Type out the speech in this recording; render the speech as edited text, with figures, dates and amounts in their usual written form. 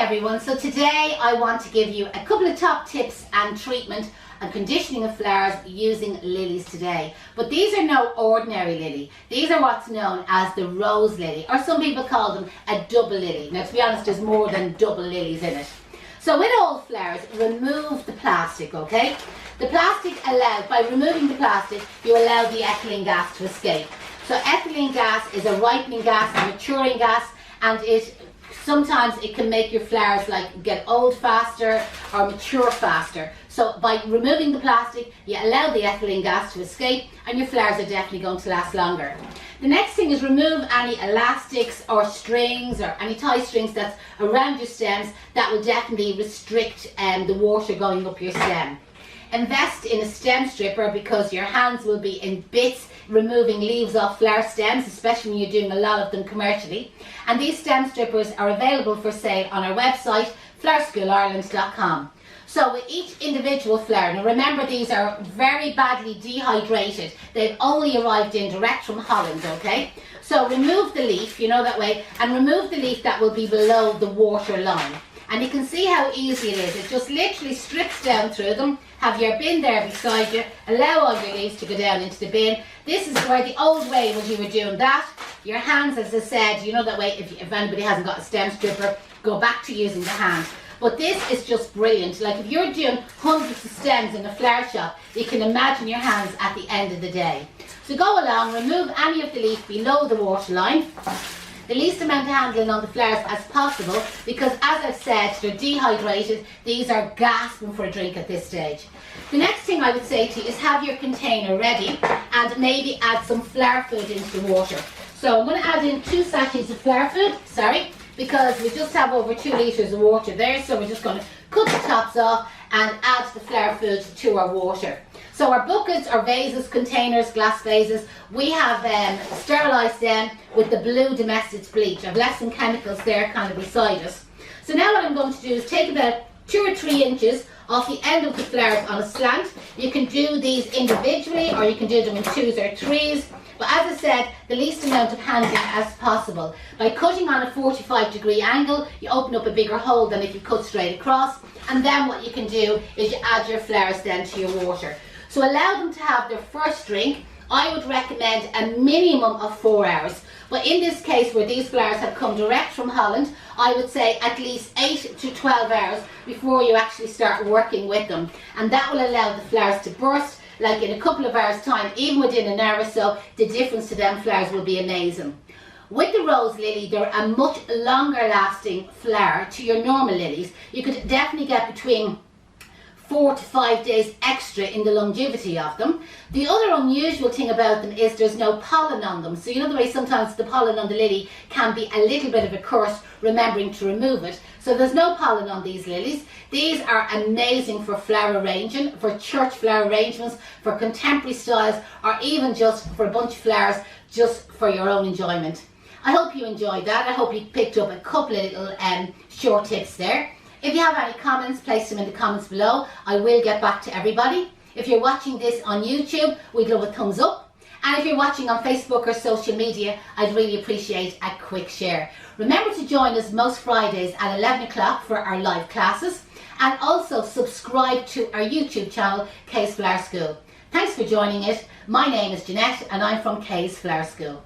everyone, so today I want to give you a couple of top tips and treatment and conditioning of flowers using lilies today. But these are no ordinary lily. These are what's known as the rose lily, or some people call them a double lily. Now to be honest, there's more than double lilies in it. So with all flowers, remove the plastic, okay? The plastic allows, by removing the plastic, you allow the ethylene gas to escape. So ethylene gas is a ripening gas, a maturing gas, and sometimes it can make your flowers get old faster or mature faster. So by removing the plastic, you allow the ethylene gas to escape and your flowers are definitely going to last longer. The next thing is remove any elastics or strings or any tie strings that's around your stems that will definitely restrict the water going up your stem. Invest in a stem stripper because your hands will be in bits removing leaves off flower stems, especially when you're doing a lot of them commercially. And these stem strippers are available for sale on our website, flowerschoolisland.com. So with each individual flower, now remember these are very badly dehydrated. They've only arrived in direct from Holland, okay? So remove the leaf, you know that way, and remove the leaf that will be below the water line. And you can see how easy it is. It just literally strips down through them. Have your bin there beside you. Allow all your leaves to go down into the bin. This is where the old way was you were doing that. Your hands, as I said, you know that way, if anybody hasn't got a stem stripper, go back to using the hand. But this is just brilliant. Like if you're doing hundreds of stems in a flower shop, you can imagine your hands at the end of the day. So go along, remove any of the leaf below the water line. The least amount of handling on the flowers as possible because, as I've said, they're dehydrated. These are gasping for a drink at this stage. The next thing I would say to you is have your container ready and maybe add some flower food into the water. So I'm going to add in 2 sachets of flower food, because we just have over 2 litres of water there. So we're just going to cut the tops off and add the flower food to our water. So our buckets or vases, containers, glass vases, we have sterilised them with the blue domestic bleach. I've left some chemicals there kind of beside us. So now what I'm going to do is take about 2 or 3 inches off the end of the flowers on a slant. You can do these individually or you can do them in 2s or 3s. But as I said, the least amount of handling as possible. By cutting on a 45-degree angle, you open up a bigger hole than if you cut straight across. And then what you can do is you add your flowers then to your water. So allow them to have their first drink. I would recommend a minimum of 4 hours. But in this case, where these flowers have come direct from Holland, I would say at least 8 to 12 hours before you actually start working with them. And that will allow the flowers to burst. Like in a couple of hours time, even within an hour or so, the difference to them flowers will be amazing. With the rose lily, they're a much longer lasting flower to your normal lilies. You could definitely get between 4 to 5 days extra in the longevity of them. The other unusual thing about them is there's no pollen on them. So you know the way sometimes the pollen on the lily can be a little bit of a curse, remembering to remove it. So there's no pollen on these lilies. These are amazing for flower arranging, for church flower arrangements, for contemporary styles, or even just for a bunch of flowers, just for your own enjoyment. I hope you enjoyed that. I hope you picked up a couple of little short tips there. If you have any comments, place them in the comments below. I will get back to everybody. If you're watching this on YouTube, we'd love a thumbs up. And if you're watching on Facebook or social media, I'd really appreciate a quick share. Remember to join us most Fridays at 11 o'clock for our live classes. And also subscribe to our YouTube channel, Kay's Flower School. Thanks for joining it. My name is Janette and I'm from Kay's Flower School.